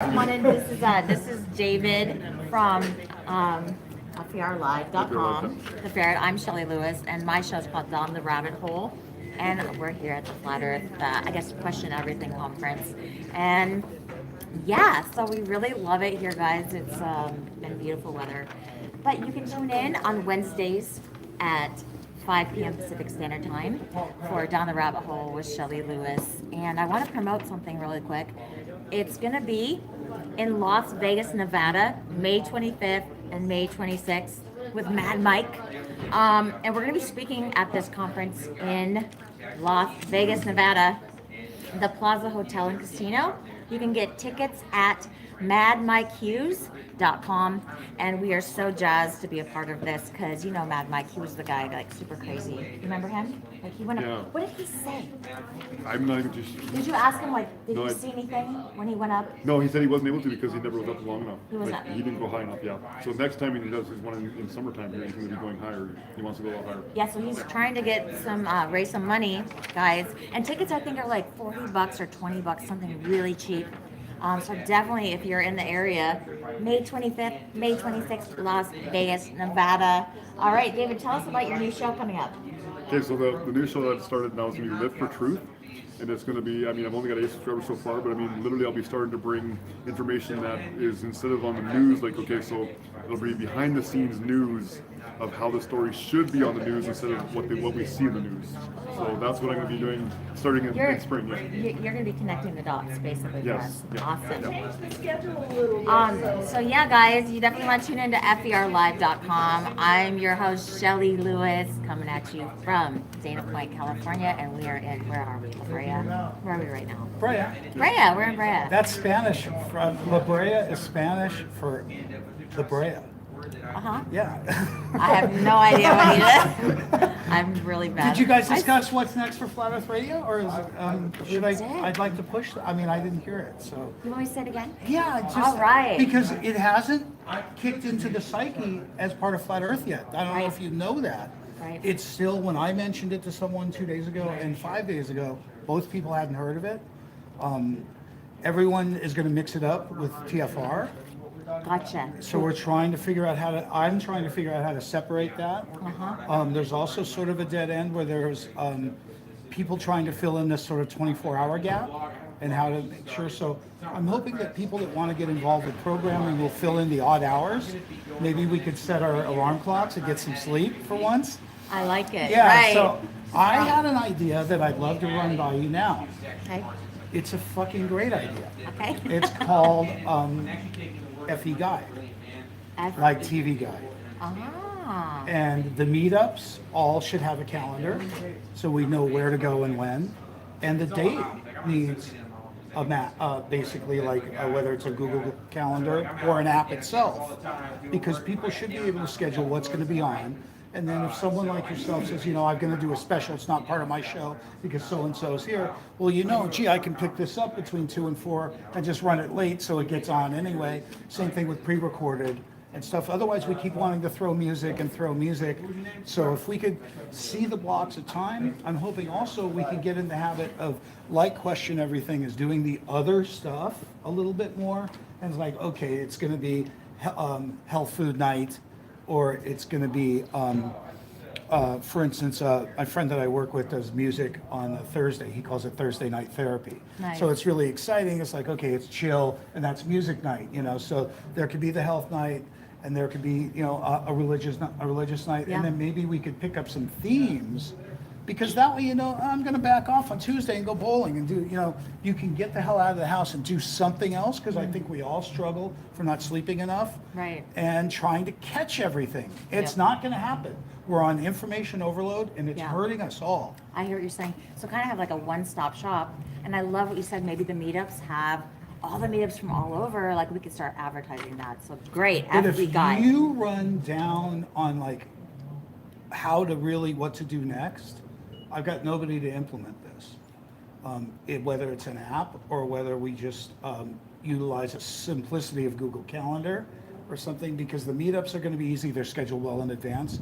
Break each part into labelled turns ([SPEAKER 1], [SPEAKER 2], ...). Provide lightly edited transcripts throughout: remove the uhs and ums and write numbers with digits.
[SPEAKER 1] come on in. This is David from FERLive.com. The Ferret. I'm Shelley Lewis, and my show's called Down the Rabbit Hole, and we're here at the Flat Earth, Question Everything conference, and yeah, so we really love it here, guys. It's been beautiful weather, but you can tune in on Wednesdays at 5 p.m. Pacific Standard Time for Down the Rabbit Hole with Shelley Lewis. And I want to promote something really quick. It's going to be in Las Vegas, Nevada, May 25th and May 26th with Mad Mike. And we're going to be speaking at this conference in Las Vegas, Nevada, the Plaza Hotel and Casino. You can get tickets at madmikehughes.com, and we are so jazzed to be a part of this because you know Mad Mike, he was the guy like super crazy. You remember him? Like he went up.
[SPEAKER 2] Yeah.
[SPEAKER 1] What did he say?
[SPEAKER 2] I'm not even just.
[SPEAKER 1] Did you ask him like, did
[SPEAKER 2] No,
[SPEAKER 1] you see anything when he went up?
[SPEAKER 2] No, he said he wasn't able to because he never was up long enough.
[SPEAKER 1] He was
[SPEAKER 2] Like,
[SPEAKER 1] up.
[SPEAKER 2] he didn't go high enough. Yeah. So next time he does his one in summertime here, he's going to be going higher. He wants to go a lot higher.
[SPEAKER 1] Yeah, so he's trying to get some raise some money, guys. And tickets I think are like $40 or $20, something really cheap. So definitely, if you're in the area, May 25th, May 26th, Las Vegas, Nevada. All right, David, tell us about your new show coming up.
[SPEAKER 2] Okay, so the new show that started now is going to be Live for Truth. And it's going to be, I mean, I've only got 8 subscribers so far, but I mean, literally I'll be starting to bring information that is instead of on the news, like, okay, so it'll be behind the scenes news of how the story should be on the news instead of what we see in the news. So that's what I'm going to be doing starting in spring. Yeah.
[SPEAKER 1] You're going to be connecting the dots, basically, for us.
[SPEAKER 2] Yes. Yeah.
[SPEAKER 1] Awesome.
[SPEAKER 3] Change the schedule a little bit.
[SPEAKER 1] So yeah, guys, you definitely want to tune into FERLive.com. I'm your host, Shelley Lewis, coming at you from Dana Point, California, and we are in, where are we, La Brea? Where are we right now?
[SPEAKER 4] Brea.
[SPEAKER 1] Brea, we're in Brea.
[SPEAKER 4] That's Spanish. La Brea is Spanish for the Brea.
[SPEAKER 1] Uh-huh.
[SPEAKER 4] Yeah.
[SPEAKER 1] I have no idea what he is. I'm really bad.
[SPEAKER 4] Did you guys discuss what's next for Flat Earth Radio, or is it? Should I?
[SPEAKER 1] did.
[SPEAKER 4] I'd like to push. I mean, I didn't hear it, so.
[SPEAKER 1] You want me to say it again?
[SPEAKER 4] Yeah, just
[SPEAKER 1] All right.
[SPEAKER 4] because it hasn't kicked into the psyche as part of Flat Earth yet. I don't know
[SPEAKER 1] Right.
[SPEAKER 4] if you know that.
[SPEAKER 1] Right.
[SPEAKER 4] It's still, when I mentioned it to someone 2 days ago and 5 days ago, both people hadn't heard of it. Everyone is going to mix it up with TFR.
[SPEAKER 1] Gotcha.
[SPEAKER 4] So we're trying to figure out I'm trying to figure out how to separate that. There's also sort of a dead end where there's people trying to fill in this sort of 24-hour gap and how to make sure. So I'm hoping that people that want to get involved with programming will fill in the odd hours. Maybe we could set our alarm clocks and get some sleep for once.
[SPEAKER 1] I like it.
[SPEAKER 4] Yeah,
[SPEAKER 1] Right.
[SPEAKER 4] so I had an idea that I'd love to run by you now.
[SPEAKER 1] Okay.
[SPEAKER 4] It's a fucking great idea.
[SPEAKER 1] Okay.
[SPEAKER 4] It's called FE Guide,
[SPEAKER 1] F-
[SPEAKER 4] like TV Guide.
[SPEAKER 1] Ah.
[SPEAKER 4] And the meetups all should have a calendar, so we know where to go and when. And the date needs a map, basically like whether it's a Google Calendar or an app itself, because people should be able to schedule what's going to be on. And then if someone like yourself says, you know, I'm going to do a special, it's not part of my show because so-and-so is here, well, you know, gee, I can pick this up between 2 and 4 and just run it late so it gets on anyway. Same thing with pre-recorded and stuff. Otherwise, we keep wanting to throw music. So if we could see the blocks of time, I'm hoping also we can get in the habit of, like Question Everything is doing the other stuff a little bit more. And it's like, okay, it's going to be health food night, or it's going to be, for instance, a friend that I work with does music on a Thursday. He calls it Thursday night therapy.
[SPEAKER 1] Nice.
[SPEAKER 4] So it's really exciting. It's like, okay, it's chill, and that's music night, you know. So there could be the health night, and there could be, you know, a religious night,
[SPEAKER 1] Yeah.
[SPEAKER 4] and then maybe we could pick up some themes. Because that way, you know, I'm going to back off on Tuesday and go bowling and do, you know, you can get the hell out of the house and do something else, because I think we all struggle for not sleeping enough.
[SPEAKER 1] Right.
[SPEAKER 4] And trying to catch everything. It's
[SPEAKER 1] Yeah.
[SPEAKER 4] not going to happen. We're on information overload, and it's
[SPEAKER 1] Yeah.
[SPEAKER 4] hurting us all.
[SPEAKER 1] I hear what you're saying. So kind of have like a one-stop shop. And I love what you said. Maybe the meetups have all the meetups from all over. Like we could start advertising that. So great.
[SPEAKER 4] But if
[SPEAKER 1] FB Guide.
[SPEAKER 4] you run down on like how to really, what to do next, I've got nobody to implement this. Whether it's an app or whether we just utilize a simplicity of Google Calendar or something, because the meetups are going to be easy. They're scheduled well in advance.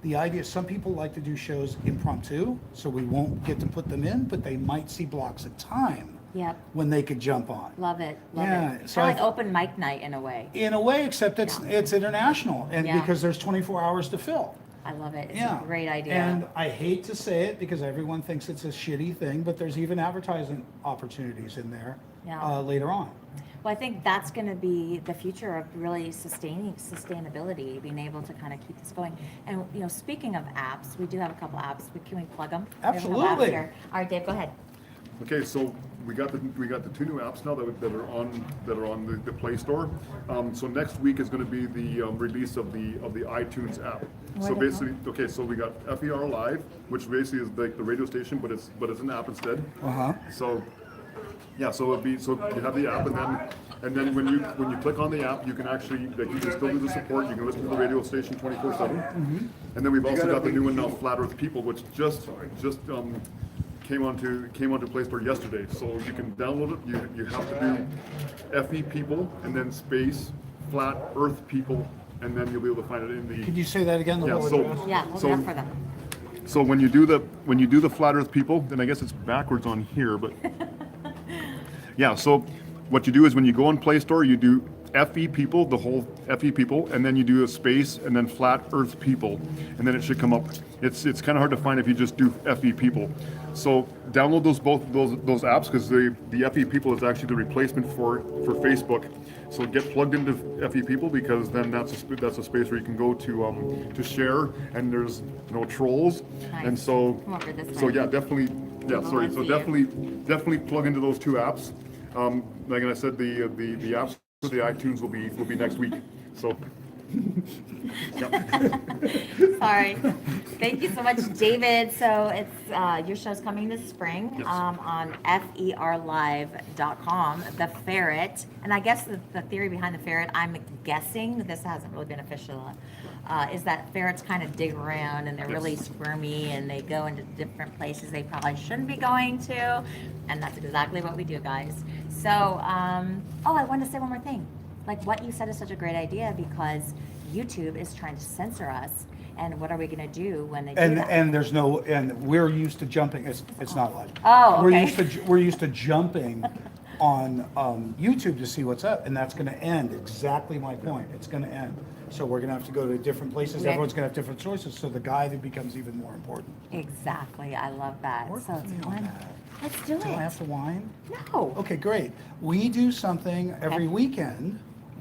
[SPEAKER 4] The idea, some people like to do shows impromptu, so we won't get to put them in, but they might see blocks of time
[SPEAKER 1] Yep.
[SPEAKER 4] when they could jump on.
[SPEAKER 1] Love it. Love
[SPEAKER 4] Yeah,
[SPEAKER 1] it.
[SPEAKER 4] so
[SPEAKER 1] Kind of
[SPEAKER 4] I-
[SPEAKER 1] like open mic night in a way.
[SPEAKER 4] In a way, except it's international, and
[SPEAKER 1] Yeah.
[SPEAKER 4] because there's 24 hours to fill.
[SPEAKER 1] I love it. It's
[SPEAKER 4] Yeah.
[SPEAKER 1] a great idea.
[SPEAKER 4] And I hate to say it because everyone thinks it's a shitty thing, but there's even advertising opportunities in there
[SPEAKER 1] Yeah.
[SPEAKER 4] later on.
[SPEAKER 1] Well, I think that's going to be the future of really sustaining sustainability, being able to kind of keep this going. And speaking of apps, we do have a couple apps. Can we plug them?
[SPEAKER 4] Absolutely.
[SPEAKER 1] All right, Dave, go ahead.
[SPEAKER 2] Okay, so we got the 2 new apps now that are on the Play Store. So next week is going to be the release of the iTunes app.
[SPEAKER 1] What
[SPEAKER 2] So
[SPEAKER 1] are they
[SPEAKER 2] basically, okay, so we got FERLive, which basically is like the radio station, but it's an app instead. So yeah, so you have the app, and then when you click on the app, you can actually you can still do the support. You can listen to the radio station 24/7. And then we've also got the new one now, Flat Earth People, which just came onto Play Store yesterday. So you can download it. You have to do FE People and then space Flat Earth People, and then you'll be able to find it in the.
[SPEAKER 4] Could you say that again? The
[SPEAKER 2] Yeah,
[SPEAKER 4] whole
[SPEAKER 2] so-
[SPEAKER 4] address?
[SPEAKER 1] Yeah, hold
[SPEAKER 2] So-
[SPEAKER 1] it up for them.
[SPEAKER 2] So when you do the Flat Earth People, then I guess it's backwards on here, but yeah. So what you do is when you go on Play Store, you do FE People, the whole FE People, and then you do a space and then Flat Earth People, and then it should come up. It's kind of hard to find if you just do FE People. So download both those apps because the FE People is actually the replacement for Facebook. So get plugged into FE People because then that's a space where you can go to share, and there's no trolls,
[SPEAKER 1] Nice.
[SPEAKER 2] and so
[SPEAKER 1] Come over this
[SPEAKER 2] so
[SPEAKER 1] way.
[SPEAKER 2] yeah, definitely yeah.
[SPEAKER 1] People
[SPEAKER 2] Sorry,
[SPEAKER 1] want
[SPEAKER 2] so
[SPEAKER 1] to see you.
[SPEAKER 2] definitely plug into those 2 apps. Like I said, the apps for the iTunes will be next week. So. Yeah.
[SPEAKER 1] Sorry. Thank you so much, David. So it's your show's coming this spring
[SPEAKER 2] Yes.
[SPEAKER 1] on FERLive.com, The Ferret. And I guess the theory behind the ferret, I'm guessing, this hasn't really been official, is that ferrets kind of dig around and they're really squirmy and they go into different places they probably shouldn't be going to. And that's exactly what we do, guys. So, I wanted to say one more thing. Like what you said is such a great idea because YouTube is trying to censor us. And what are we going to do when they do that?
[SPEAKER 4] And there's no, and we're used to jumping. It's not live.
[SPEAKER 1] Oh,
[SPEAKER 4] We're
[SPEAKER 1] okay.
[SPEAKER 4] we're used to jumping on YouTube to see what's up, and that's going to end. Exactly my point. It's going to end. So we're going to have to go to different places.
[SPEAKER 1] Yeah.
[SPEAKER 4] Everyone's going to have different choices. So the guide becomes even more important.
[SPEAKER 1] Exactly. I love that.
[SPEAKER 4] Work
[SPEAKER 1] So
[SPEAKER 4] with
[SPEAKER 1] it's
[SPEAKER 4] me on
[SPEAKER 1] fun.
[SPEAKER 4] that.
[SPEAKER 1] Let's do
[SPEAKER 4] Do I
[SPEAKER 1] it.
[SPEAKER 4] have to whine?
[SPEAKER 1] No.
[SPEAKER 4] Okay, great. We do something every weekend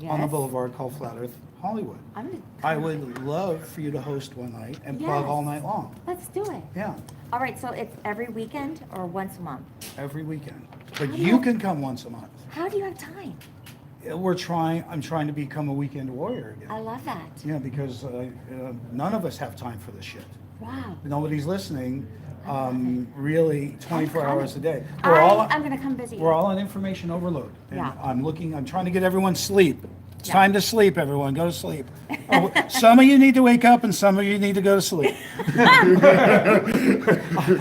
[SPEAKER 4] on the
[SPEAKER 1] Yes.
[SPEAKER 4] Boulevard called Flat Earth Hollywood.
[SPEAKER 1] I'm gonna
[SPEAKER 4] I would love for you to host one night and plug
[SPEAKER 1] Yes.
[SPEAKER 4] all night long.
[SPEAKER 1] Let's do it.
[SPEAKER 4] Yeah,
[SPEAKER 1] All right. So it's every weekend or once a month.
[SPEAKER 4] every weekend. But you can come once a month.
[SPEAKER 1] How do you have time?
[SPEAKER 4] I'm trying to become a weekend warrior again.
[SPEAKER 1] I love that.
[SPEAKER 4] Yeah, because none of us have time for this shit.
[SPEAKER 1] Wow.
[SPEAKER 4] Nobody's listening. Really, 24
[SPEAKER 1] I'm
[SPEAKER 4] hours a day.
[SPEAKER 1] I'm gonna come visit you.
[SPEAKER 4] We're all on information overload. And
[SPEAKER 1] Yeah.
[SPEAKER 4] I'm trying to get everyone sleep. It's
[SPEAKER 1] Yeah.
[SPEAKER 4] time to sleep, everyone. Go to sleep. Some of you need to wake up and some of you need to go to sleep.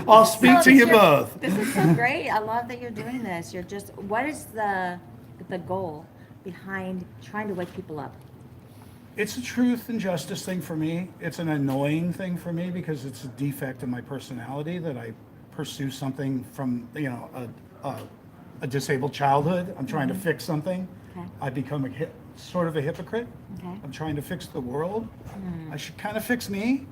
[SPEAKER 4] I'll speak to you both.
[SPEAKER 1] This is so great. I love that you're doing this. What is the goal behind trying to wake people up?
[SPEAKER 4] It's a truth and justice thing for me. It's an annoying thing for me because it's a defect in my personality that I pursue something from, a disabled childhood. I'm trying to fix something.
[SPEAKER 1] Okay.
[SPEAKER 4] I become sort of a hypocrite.
[SPEAKER 1] Okay.
[SPEAKER 4] I'm trying to fix the world. I should kind of fix me.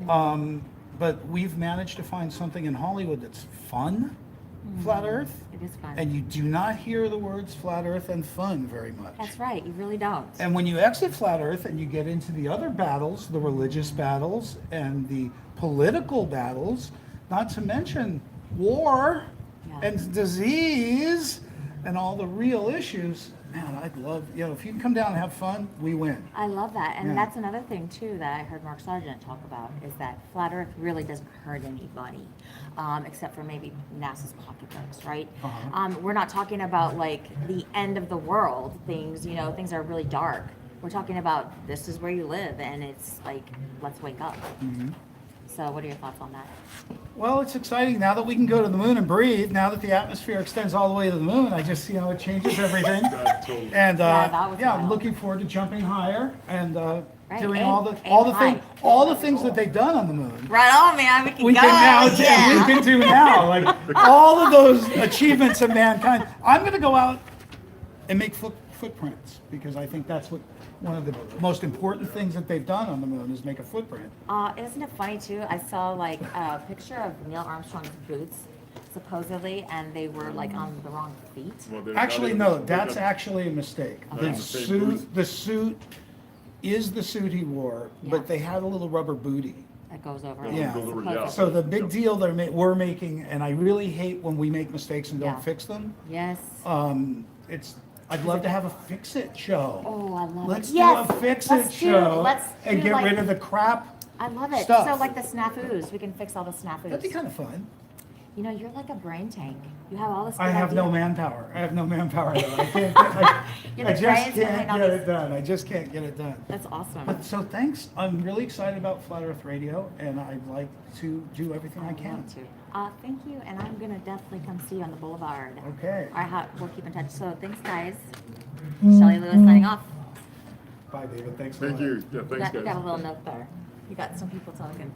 [SPEAKER 4] But we've managed to find something in Hollywood that's fun, Flat Earth.
[SPEAKER 1] It is fun.
[SPEAKER 4] And you do not hear the words Flat Earth and fun very much.
[SPEAKER 1] That's right. You really don't.
[SPEAKER 4] And when you exit Flat Earth and you get into the other battles, the religious battles and the political battles, not to mention war
[SPEAKER 1] Yeah.
[SPEAKER 4] and disease and all the real issues, man, I'd love, if you can come down and have fun, we win.
[SPEAKER 1] I love that. And
[SPEAKER 4] Yeah.
[SPEAKER 1] that's another thing, too, that I heard Mark Sargent talk about, is that Flat Earth really doesn't hurt anybody, except for maybe NASA's pocketbooks, right? We're not talking about, like, the end of the world things, things are really dark. We're talking about this is where you live, and it's like, let's wake up. So what are your thoughts on that?
[SPEAKER 4] Well, it's exciting now that we can go to the moon and breathe. Now that the atmosphere extends all the way to the moon, I just see how it changes everything.
[SPEAKER 2] Yeah, totally.
[SPEAKER 4] And
[SPEAKER 1] Yeah, that was
[SPEAKER 4] I'm
[SPEAKER 1] wild.
[SPEAKER 4] looking forward to jumping higher and doing
[SPEAKER 1] aim-
[SPEAKER 4] all the
[SPEAKER 1] aim
[SPEAKER 4] things that they've done on the moon.
[SPEAKER 1] Right on, man. We can
[SPEAKER 4] We
[SPEAKER 1] go.
[SPEAKER 4] can now do,
[SPEAKER 1] yeah.
[SPEAKER 4] we can do now, like all of those achievements of mankind. I'm going to go out and make footprints because I think that's what one of the most important things that they've done on the moon is make a footprint.
[SPEAKER 1] Isn't it funny too? I saw like a picture of Neil Armstrong's boots, supposedly, and they were like on the wrong feet.
[SPEAKER 2] Well, they're-
[SPEAKER 4] Actually,
[SPEAKER 2] now
[SPEAKER 4] no,
[SPEAKER 2] they-
[SPEAKER 4] that's actually a mistake.
[SPEAKER 1] Okay.
[SPEAKER 4] The suit is the suit he wore,
[SPEAKER 1] Yeah.
[SPEAKER 4] but they had a little rubber booty.
[SPEAKER 1] That goes over.
[SPEAKER 2] Yeah,
[SPEAKER 1] it,
[SPEAKER 2] goes over, yeah.
[SPEAKER 1] supposedly.
[SPEAKER 4] So the big deal we're making, and I really hate when we make mistakes and don't
[SPEAKER 1] Yeah.
[SPEAKER 4] fix them.
[SPEAKER 1] Yes.
[SPEAKER 4] I'd love to have a fix-it show.
[SPEAKER 1] Oh, I love
[SPEAKER 4] Let's
[SPEAKER 1] it.
[SPEAKER 4] do
[SPEAKER 1] Yes.
[SPEAKER 4] a fix-it
[SPEAKER 1] Let's do-
[SPEAKER 4] show
[SPEAKER 1] let's
[SPEAKER 4] and
[SPEAKER 1] do,
[SPEAKER 4] get
[SPEAKER 1] like-
[SPEAKER 4] rid of the crap.
[SPEAKER 1] I love it.
[SPEAKER 4] stuff.
[SPEAKER 1] So like the snafus, we can fix all the snafus.
[SPEAKER 4] That'd be kind of fun.
[SPEAKER 1] You know, you're like a brain tank. You have all this.
[SPEAKER 4] I
[SPEAKER 1] good
[SPEAKER 4] have no
[SPEAKER 1] idea.
[SPEAKER 4] manpower. I have no manpower. I can't.
[SPEAKER 1] You're
[SPEAKER 4] I
[SPEAKER 1] the
[SPEAKER 4] just
[SPEAKER 1] brains behind
[SPEAKER 4] can't
[SPEAKER 1] all
[SPEAKER 4] get
[SPEAKER 1] this-
[SPEAKER 4] it done. I just can't get it done.
[SPEAKER 1] That's awesome.
[SPEAKER 4] But so thanks. I'm really excited about Flat Earth Radio, and I'd like to do everything I can.
[SPEAKER 1] want to. Thank you, and I'm gonna definitely come see you on the boulevard.
[SPEAKER 4] Okay.
[SPEAKER 1] We'll keep in touch. So thanks, guys. Shelley Lewis signing off.
[SPEAKER 4] Bye, David. Thanks. a
[SPEAKER 2] Thank
[SPEAKER 4] lot.
[SPEAKER 2] you. Yeah,
[SPEAKER 1] You
[SPEAKER 2] thanks,
[SPEAKER 1] got a
[SPEAKER 2] guys.
[SPEAKER 1] little note there. You got some people talking.